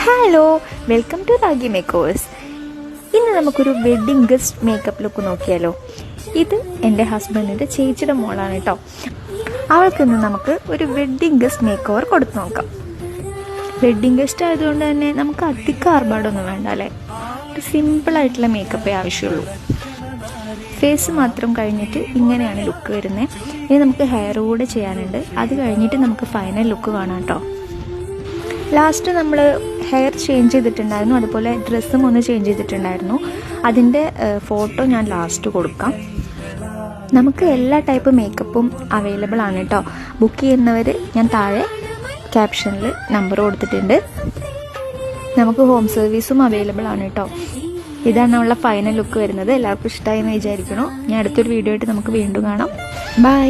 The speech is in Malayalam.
Hello, welcome to Ragi makers. ഇന്ന് നമുക്കൊരു വെഡ്ഡിങ് ഗസ്റ്റ് മേക്കപ്പ് ലുക്ക് നോക്കിയാലോ. ഇത് എൻ്റെ ഹസ്ബൻഡിൻ്റെ ചേച്ചിയുടെ മോളാണ് കേട്ടോ. അവൾക്കിന്ന് നമുക്ക് ഒരു വെഡ്ഡിങ് ഗസ്റ്റ് മേക്ക് ഓവർ കൊടുത്തു നോക്കാം. വെഡ്ഡിങ് ഗസ്റ്റ് ആയതുകൊണ്ട് തന്നെ നമുക്ക് അധികം ആർഭാടൊന്നും വേണ്ട അല്ലേ. ഒരു സിമ്പിളായിട്ടുള്ള മേക്കപ്പേ ആവശ്യമുള്ളൂ. ഫേസ് മാത്രം കഴിഞ്ഞിട്ട് ഇങ്ങനെയാണ് ലുക്ക് വരുന്നത്. ഇനി നമുക്ക് ഹെയർ കൂടെ ചെയ്യാനുണ്ട്. അത് കഴിഞ്ഞിട്ട് നമുക്ക് ഫൈനൽ ലുക്ക് കാണാം കേട്ടോ. ലാസ്റ്റ് നമ്മൾ ഹെയർ ചേഞ്ച് ചെയ്തിട്ടുണ്ടായിരുന്നു, അതുപോലെ ഡ്രസ്സും ഒന്ന് ചേഞ്ച് ചെയ്തിട്ടുണ്ടായിരുന്നു. അതിൻ്റെ ഫോട്ടോ ഞാൻ ലാസ്റ്റ് കൊടുക്കാം. നമുക്ക് എല്ലാ ടൈപ്പ് മേക്കപ്പും അവൈലബിൾ ആണ് കേട്ടോ. ബുക്ക് ചെയ്യുന്നവർ ഞാൻ താഴെ ക്യാപ്ഷനിൽ നമ്പർ കൊടുത്തിട്ടുണ്ട്. നമുക്ക് ഹോം സർവീസും അവൈലബിൾ ആണ് കേട്ടോ. ഇതാണ് നമ്മളെ ഫൈനൽ ലുക്ക് വരുന്നത്. എല്ലാവർക്കും ഇഷ്ടമായി എന്ന് വിചാരിക്കണം. ഞാൻ അടുത്തൊരു വീഡിയോ ആയിട്ട് നമുക്ക് വീണ്ടും കാണാം. ബൈ.